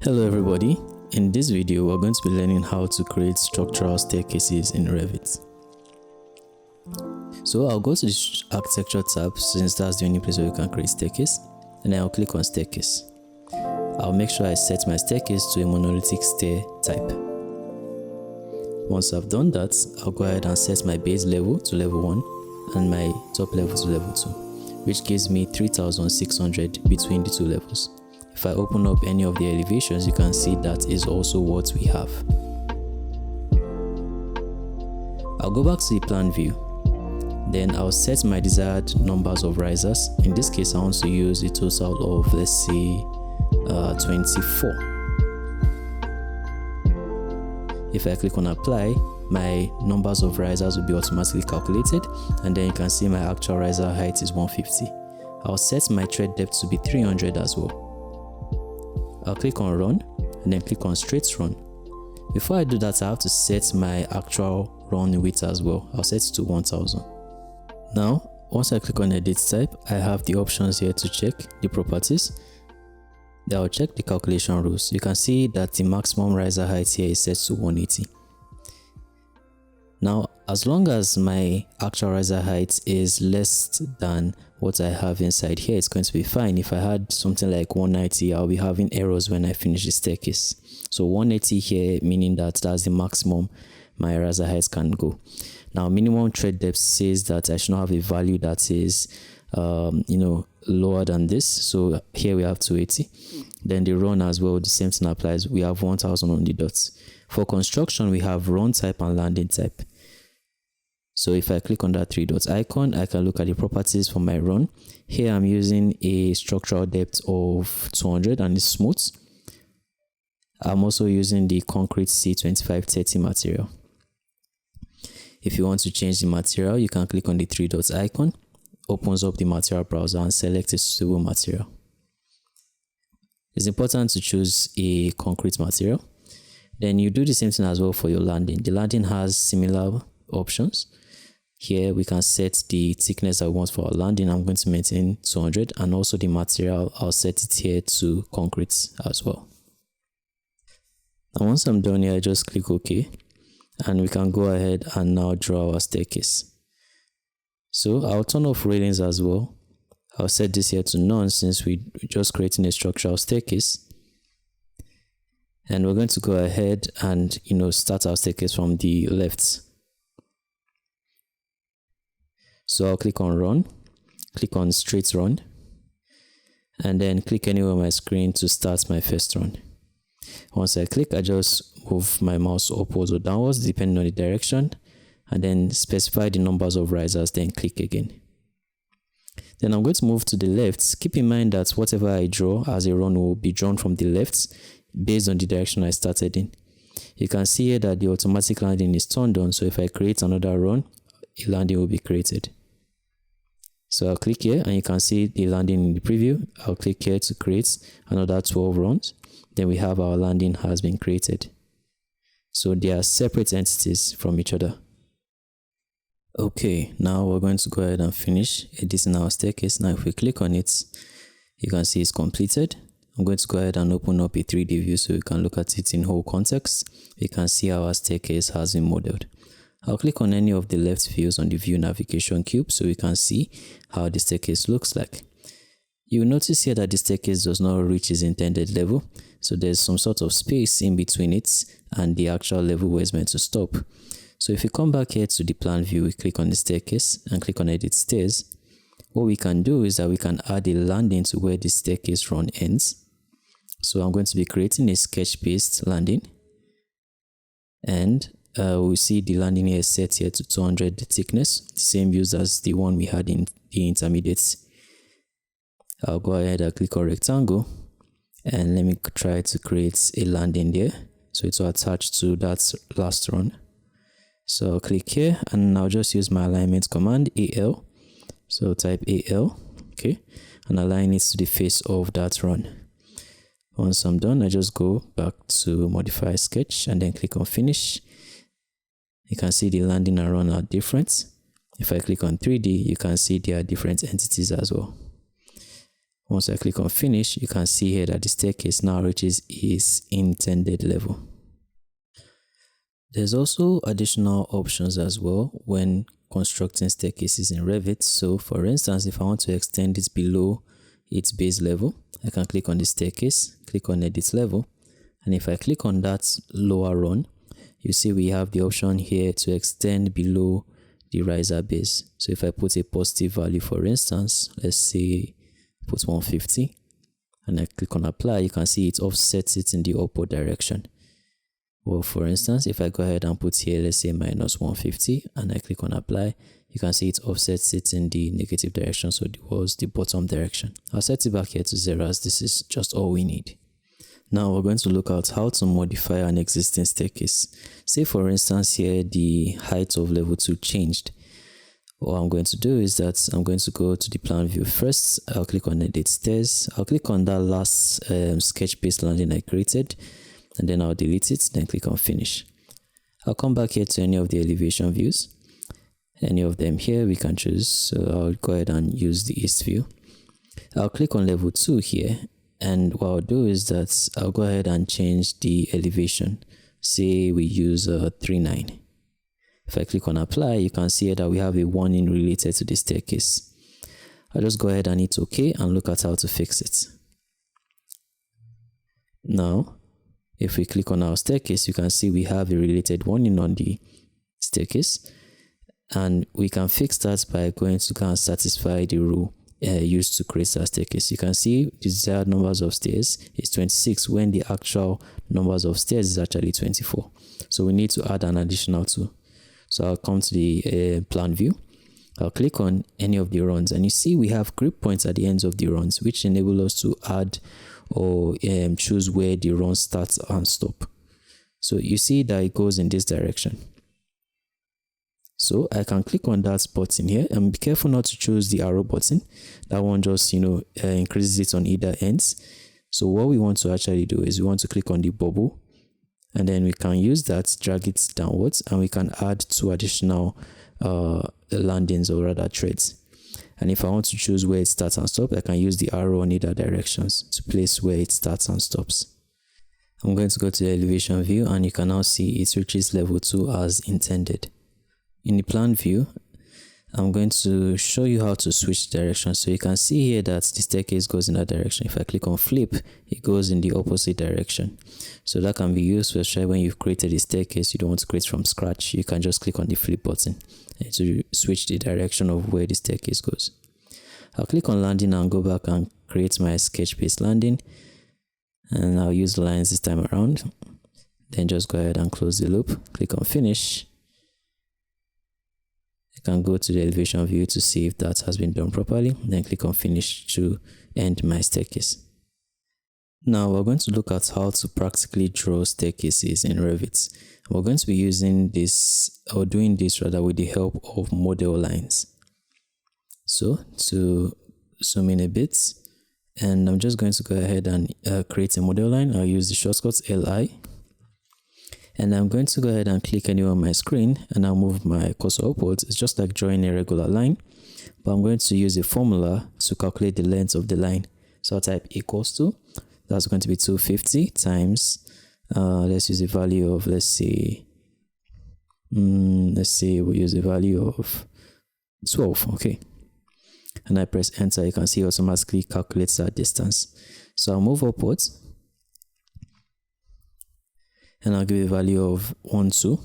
Hello everybody, in this video we're going to be learning how to create structural staircases in Revit. So I'll go to the architecture tab since that's the only place where you can create staircase, and then I'll click on staircase. I'll make sure I set my staircase to a monolithic stair type. Once I've done that, I'll go ahead and set my base level to level 1 and my top level to level 2, which gives me 3600 between the two levels. If I open up any of the elevations, you can see that is also what we have. I'll go back to the plan view. Then I'll set my desired numbers of risers. In this case, I want to use a total of, let's say, 24. If I click on apply, my numbers of risers will be automatically calculated, and then you can see my actual riser height is 150. I'll set my tread depth to be 300 as well. I'll click on run and then click on straight run. Before I do that, I have to set my actual run width as well. I'll set it to 1000. Now, once I click on edit type, I have the options here to check the properties. Then I'll check the calculation rules. You can see that the maximum riser height here is set to 180. Now, as long as my actual riser height is less than what I have inside here, it's going to be fine. If I had something like 190, I'll be having errors when I finish the staircase. So 180 here, meaning that that's the maximum my riser height can go. Now, minimum tread depth says that I should not have a value that is, lower than this. So here we have 280. Then the run as well, the same thing applies. We have 1000 on the dots. For construction, we have run type and landing type. So if I click on that 3 dots icon, I can look at the properties for my run. Here I'm using a structural depth of 200 and it's smooth. I'm also using the concrete C2530 material. If you want to change the material, you can click on the 3 dots icon, opens up the material browser and select a suitable material. It's important to choose a concrete material. Then you do the same thing as well for your landing. The landing has similar options. Here we can set the thickness that we want for our landing. I'm going to maintain 200, and also the material, I'll set it here to concrete as well. And once I'm done here, I just click OK, and we can go ahead and now draw our staircase. So I'll turn off railings as well. I'll set this here to none since we're just creating a structural staircase. And we're going to go ahead and start our staircase from the left. So I'll click on run, click on straight run, and then click anywhere on my screen to start my first run. Once I click, I just move my mouse upwards or downwards depending on the direction, and then specify the numbers of risers, then click again. Then I'm going to move to the left. Keep in mind that whatever I draw as a run will be drawn from the left based on the direction I started in. You can see here that the automatic landing is turned on, so if I create another run, a landing will be created. So I'll click here and you can see the landing in the preview. I'll click here to create another 12 runs. Then we have our landing has been created. So they are separate entities from each other. Okay, now we're going to go ahead and finish editing our staircase. Now if we click on it, you can see it's completed. I'm going to go ahead and open up a 3D view so you can look at it in whole context. You can see our staircase has been modeled. I'll click on any of the left views on the view navigation cube so we can see how the staircase looks like. You'll notice here that the staircase does not reach its intended level, so there's some sort of space in between it and the actual level where it's meant to stop. So if you come back here to the plan view, we click on the staircase and click on edit stairs. What we can do is that we can add a landing to where the staircase run ends. So I'm going to be creating a sketch-based landing, and we see the landing here set here to 200 thickness, the same use as the one we had in the intermediates. I'll go ahead and click on rectangle, and let me try to create a landing there so it will attach to that last run. So I'll click here and I'll just use my alignment command AL. So type AL, okay, and align it to the face of that run. Once I'm done, I just go back to modify sketch and then click on finish. You can see the landing and run are different. If I click on 3D, you can see there are different entities as well. Once I click on finish, you can see here that the staircase now reaches its intended level. There's also additional options as well when constructing staircases in Revit. So for instance, if I want to extend it below its base level, I can click on the staircase, click on edit level, and if I click on that lower run, you see we have the option here to extend below the riser base. So if I put a positive value, for instance, let's say put 150, and I click on apply, you can see it offsets it in the upward direction. Well, for instance, if I go ahead and put here, let's say minus 150, and I click on apply, you can see it offsets it in the negative direction, so it was the bottom direction. I'll set it back here to 0, as this is just all we need. Now we're going to look at how to modify an existing staircase. Say for instance here the height of level 2 changed. What I'm going to do is that I'm going to go to the plan view first. I'll click on edit stairs. I'll click on that last sketch based landing I created, and then I'll delete it, then click on finish. I'll come back here to any of the elevation views. Any of them here we can choose, so I'll go ahead and use the east view. I'll click on level 2 here, and what I'll do is that I'll go ahead and change the elevation. Say we use 39. If I click on apply, you can see that we have a warning related to the staircase. I'll just go ahead and hit OK and look at how to fix it. Now, if we click on our staircase, you can see we have a related warning on the staircase, and we can fix that by going to go and satisfy the rule used to create our staircase. You can see the desired numbers of stairs is 26 when the actual numbers of stairs is actually 24. So we need to add an additional 2. So I'll come to the plan view. I'll click on any of the runs, and you see we have grip points at the ends of the runs, which enable us to add or choose where the run starts and stop. So you see that it goes in this direction. So I can click on that button here, and be careful not to choose the arrow button. That one just increases it on either ends. So what we want to actually do is we want to click on the bubble, and then we can use that, drag it downwards, and we can add 2 additional landings, or rather threads. And if I want to choose where it starts and stops, I can use the arrow on either directions to place where it starts and stops. I'm going to go to the elevation view, and you can now see it reaches level 2 as intended. In the plan view, I'm going to show you how to switch direction. So you can see here that the staircase goes in that direction. If I click on flip, it goes in the opposite direction. So that can be used, especially when you've created a staircase, you don't want to create from scratch. You can just click on the flip button to switch the direction of where the staircase goes. I'll click on landing and go back and create my sketch-based landing. And I'll use lines this time around. Then just go ahead and close the loop. Click on finish. I can go to the elevation view to see if that has been done properly. Then click on finish to end my staircase. Now we're going to look at how to practically draw staircases in Revit. We're going to be using this, or doing this rather, with the help of model lines. So to zoom in a bit, and I'm just going to go ahead and create a model line. I'll use the shortcut LI. And I'm going to go ahead and click anywhere on my screen, and I'll move my cursor upwards. It's just like drawing a regular line, but I'm going to use a formula to calculate the length of the line. So I'll type equals to, that's going to be 250 times, let's use a value of, let's say we'll use a value of 12, okay. And I press enter, you can see it automatically calculates that distance. So I'll move upwards, and I'll give a value of 1, 2.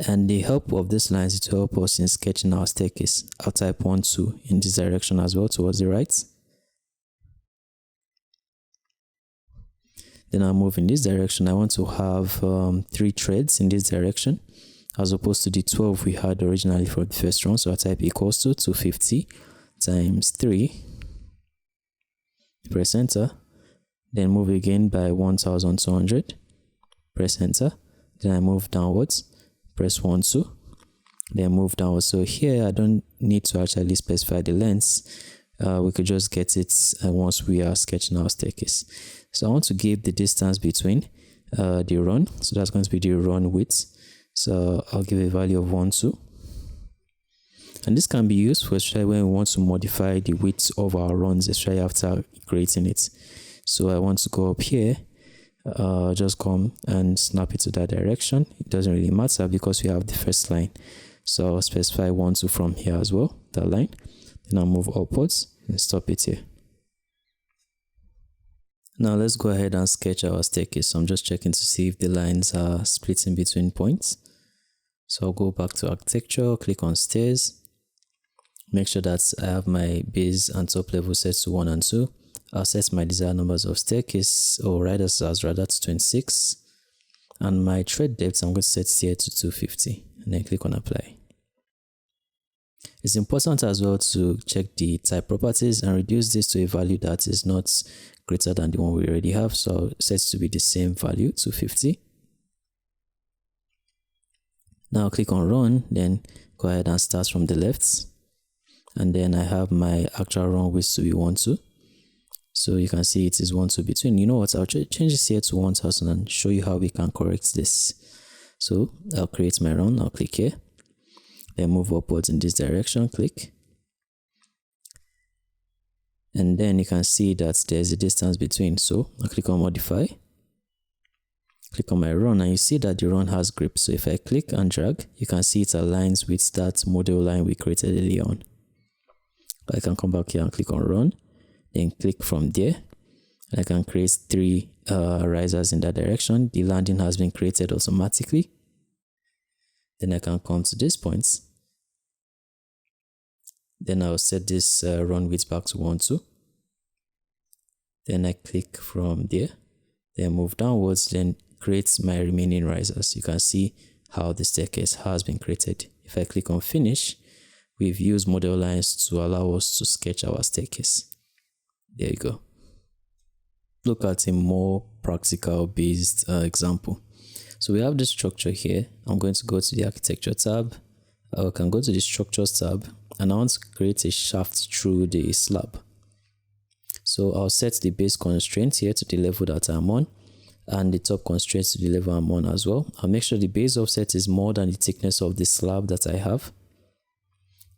And the help of this line is to help us in sketching our staircase. I'll type 1, 2 in this direction as well, towards the right. Then I'll move in this direction. I want to have 3 threads in this direction, as opposed to the 12 we had originally for the first round. So I'll type equals to 250 times 3. Press enter. Then move again by 1200. Press enter. Then I move downwards, press 1, 2, then move downwards. So here I don't need to actually specify the length. We could just get it once we are sketching our staircase. So I want to give the distance between the run. So that's going to be the run width. So I'll give a value of 1, 2. And this can be useful especially when we want to modify the width of our runs, especially after creating it. So I want to go up here, just come and snap it to that direction. It doesn't really matter because we have the first line. So I'll specify 1, 2 from here as well, that line. Then I'll move upwards and stop it here. Now let's go ahead and sketch our staircase. So I'm just checking to see if the lines are splitting between points. So I'll go back to architecture, click on stairs. Make sure that I have my base and top level set to 1 and 2. I'll set my desired numbers of staircase or riders as rather to 26. And my tread depth I'm going to set here to 250 and then click on apply. It's important as well to check the type properties and reduce this to a value that is not greater than the one we already have. So I'll set to be the same value, 250. Now click on run, then go ahead and start from the left. And then I have my actual run width to be 1, 2. So you can see it is 1, 2 between. You know what, I'll change this here to 1000 and show you how we can correct this. So I'll create my run, I'll click here. Then move upwards in this direction, click. And then you can see that there's a distance between. So I'll click on modify. Click on my run and you see that the run has grip. So if I click and drag, you can see it aligns with that model line we created earlier on. I can come back here and click on run, then click from there. And I can create 3 risers in that direction. The landing has been created automatically. Then I can come to this point. Then I'll set this run width back to 1, 2. Then I click from there, then move downwards, then create my remaining risers. You can see how the staircase has been created. If I click on finish, we've used model lines to allow us to sketch our staircase. There you go. Look at a more practical based example. So we have this structure here. I'm going to go to the architecture tab. I can go to the structures tab and I want to create a shaft through the slab. So I'll set the base constraint here to the level that I'm on and the top constraint to the level I'm on as well. I'll make sure the base offset is more than the thickness of the slab that I have.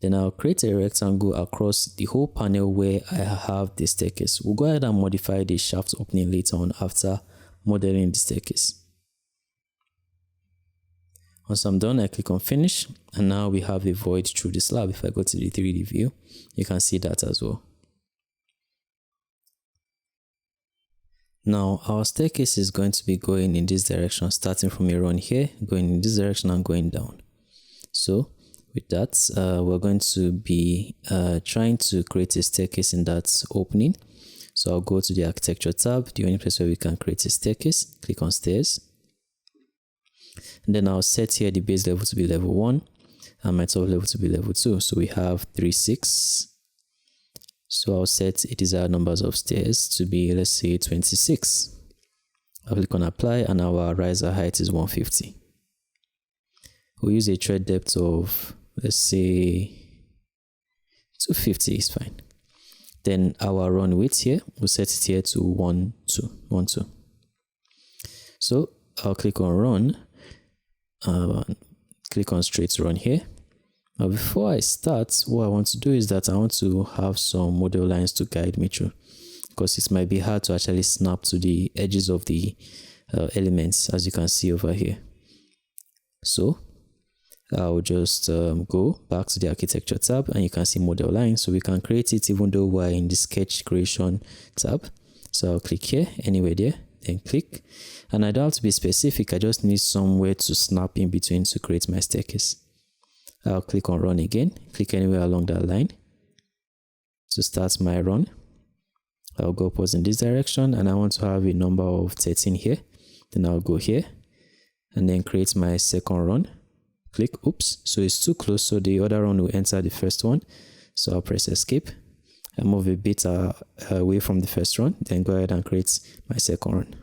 Then I'll create a rectangle across the whole panel where I have the staircase. We'll go ahead and modify the shaft opening later on after modeling the staircase. Once I'm done, I click on finish and now we have a void through the slab. If I go to the 3D view, you can see that as well. Now our staircase is going to be going in this direction, starting from a run here, going in this direction and going down. So with that, we're going to be trying to create a staircase in that opening. So I'll go to the architecture tab, the only place where we can create a staircase, click on stairs. And then I'll set here the base level to be level 1 and my top level to be level 2. So we have 3, 6. So I'll set a desired numbers of stairs to be, let's say, 26. I'll click on apply and our riser height is 150. We'll use a tread depth of, let's say, 250 is fine. Then our run width here, we'll set it here to 1, 2, 1, 2. So I'll click on run. Click on straight run here. Now before I start, what I want to do is that I want to have some model lines to guide me through, because it might be hard to actually snap to the edges of the elements, as you can see over here. So I'll just go back to the architecture tab and you can see model lines, so we can create it even though we're in the sketch creation tab. So I'll click here, anywhere there, then click, and I don't have to be specific, I just need somewhere to snap in between to create my staircase. I'll click on run again, click anywhere along that line to start my run. I'll go upwards in this direction and I want to have a number of 13 here. Then I'll go here and then create my second run. Click, oops, so it's too close, so the other run will enter the first one. So I'll press escape and move a bit away from the first run, then go ahead and create my second run.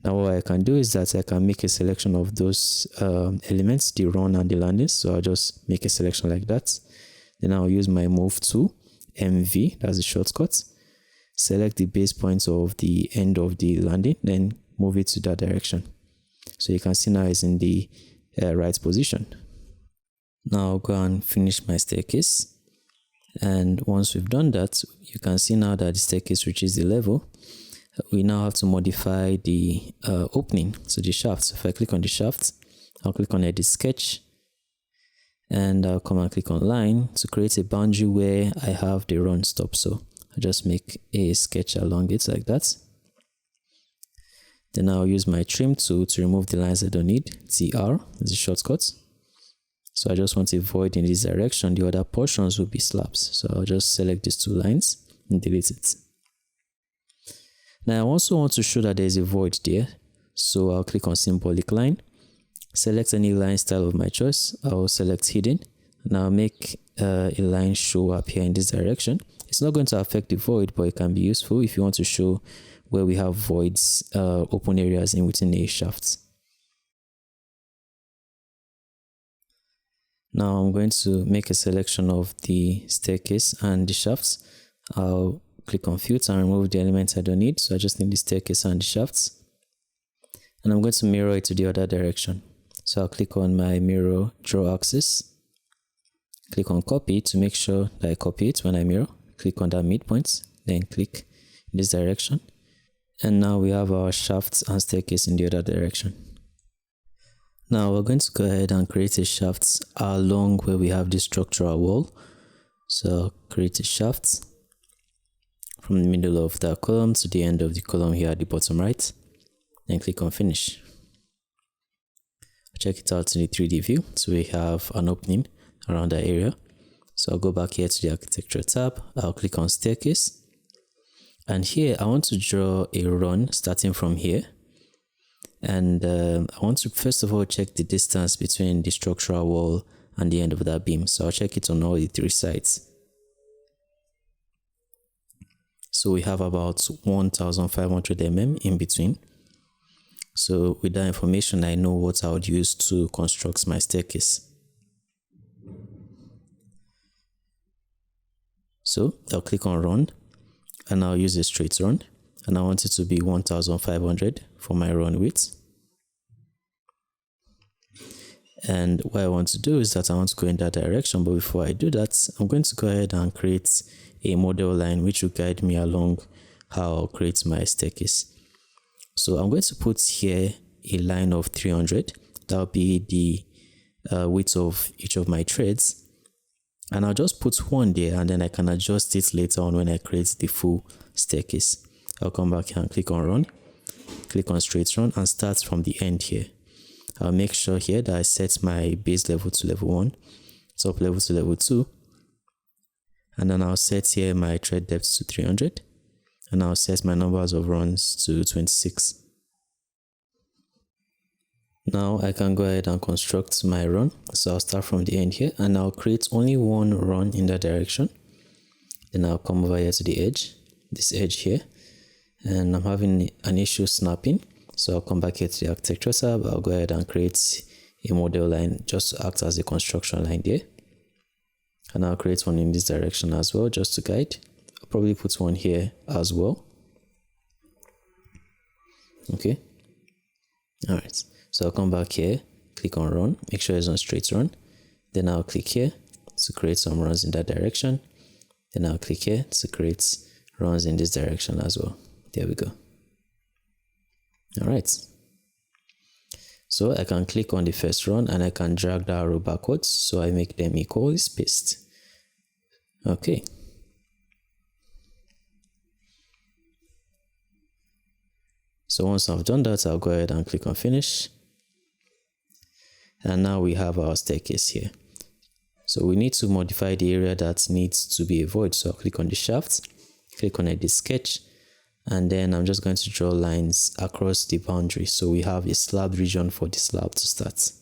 Now what I can do is that I can make a selection of those elements, the run and the landing. So I'll just make a selection like that. Then I'll use my move tool, MV, that's the shortcut. Select the base points of the end of the landing, then move it to that direction. So you can see now it's in the right position. Now I'll go and finish my staircase. And once we've done that, you can see now that the staircase reaches the level. We now have to modify the opening, so the shaft. So if I click on the shaft, I'll click on edit sketch, and I'll come and click on line to create a boundary where I have the run stop. So I'll just make a sketch along it like that. Then I'll use my trim tool to remove the lines I don't need. TR is the shortcut. So I just want a void in this direction. The other portions will be slabs. So I'll just select these two lines and delete it. Now I also want to show that there is a void there. So I'll click on symbolic line. Select any line style of my choice. I'll select hidden. And I'll make a line show up here in this direction. It's not going to affect the void, but it can be useful if you want to show where we have voids, open areas in within a shaft. Now I'm going to make a selection of the staircase and the shafts. I'll click on filter and remove the elements I don't need. So I just need the staircase and the shafts. And I'm going to mirror it to the other direction. So I'll click on my mirror draw axis. Click on copy to make sure that I copy it when I mirror. Click on that midpoint, then click in this direction. And now we have our shafts and staircase in the other direction. Now we're going to go ahead and create a shaft along where we have the structural wall. So create a shaft from the middle of the column to the end of the column here at the bottom right. Then click on finish. Check it out in the 3D view. So we have an opening around that area. So I'll go back here to the architecture tab. I'll click on staircase. And here I want to draw a run starting from here. And I want to first of all check the distance between the structural wall and the end of that beam. So I'll check it on all the three sides. So we have about 1500 mm in between. So with that information, I know what I would use to construct my staircase. So I'll click on run and I'll use a straight run. And I want it to be 1500 for my run width. And what I want to do is that I want to go in that direction. But before I do that, I'm going to go ahead and create a model line which will guide me along how I'll create my staircase. So I'm going to put here a line of 300. That'll be the width of each of my threads. And I'll just put one there, and then I can adjust it later on when I create the full staircase. I'll come back here and click on run, click on straight run, and start from the end here. I'll make sure here that I set my base level to level 1, top level to level 2, and then I'll set here my thread depth to 300, and I'll set my numbers of runs to 26. Now I can go ahead and construct my run. So I'll start from the end here, and I'll create only one run in that direction. Then I'll come over here to the edge, this edge here, and I'm having an issue snapping. So I'll come back here to the architecture tab. I'll go ahead and create a model line just to act as a construction line there. And I'll create one in this direction as well, just to guide. I'll probably put one here as well. Okay. All right. So I'll come back here, click on run, make sure it's on straight run. Then I'll click here to create some runs in that direction. Then I'll click here to create runs in this direction as well. There we go. All right. So I can click on the first run and I can drag the arrow backwards so I make them equally spaced. Okay. So once I've done that, I'll go ahead and click on finish. And now we have our staircase here. So we need to modify the area that needs to be a void. So I'll click on the shaft, click on edit sketch, and then I'm just going to draw lines across the boundary. So we have a slab region for the slab to start.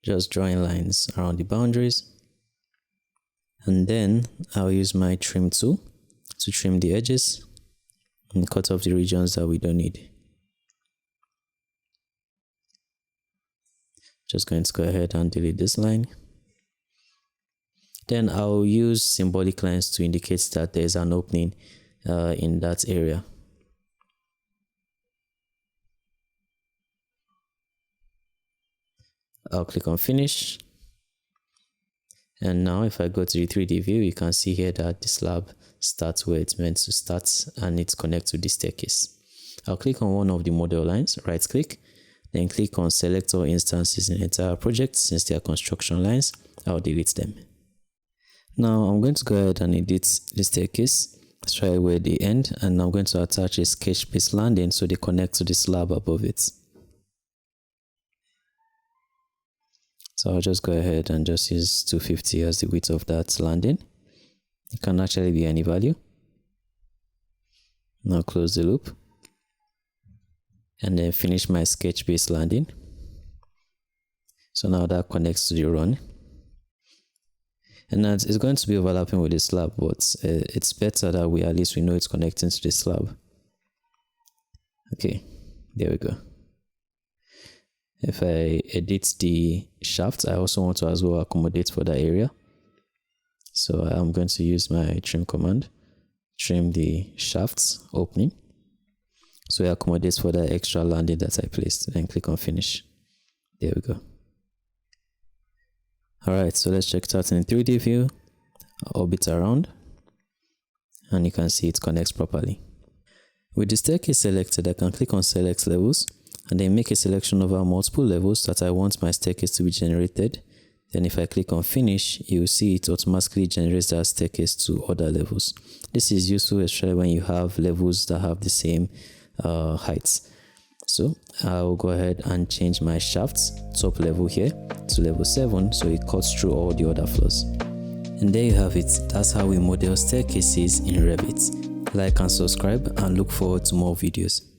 Just drawing lines around the boundaries. And then I'll use my trim tool to trim the edges and cut off the regions that we don't need. Just going to go ahead and delete this line. Then I'll use symbolic lines to indicate that there's an opening in that area. I'll click on finish. And now if I go to the 3D view, you can see here that the slab starts where it's meant to start and it connects to the staircase. I'll click on one of the model lines, right click, then click on select all instances in the entire project. Since they are construction lines, I'll delete them. Now I'm going to go ahead and edit the staircase. Let's try where they end, and I'm going to attach a sketch based landing so they connect to the slab above it. So I'll just go ahead and just use 250 as the width of that landing. It can actually be any value. Now close the loop and then finish my sketch based landing. So now that connects to the run. And it's going to be overlapping with the slab, but it's better that at least we know it's connecting to the slab. Okay, there we go. If I edit the shaft, I also want to as well accommodate for that area. So I'm going to use my trim command, trim the shafts opening. So it accommodates for that extra landing that I placed. Then click on finish. There we go. Alright, so let's check it out in 3D view. Orbit around. And you can see it connects properly. With the staircase selected, I can click on select levels and then make a selection over multiple levels that I want my staircase to be generated. Then if I click on finish, you will see it automatically generates that staircase to other levels. This is useful especially when you have levels that have the same heights. So I'll go ahead and change my shaft's top level here to level 7 so it cuts through all the other floors. And there you have it. That's how we model staircases in Revit. Like and subscribe and look forward to more videos.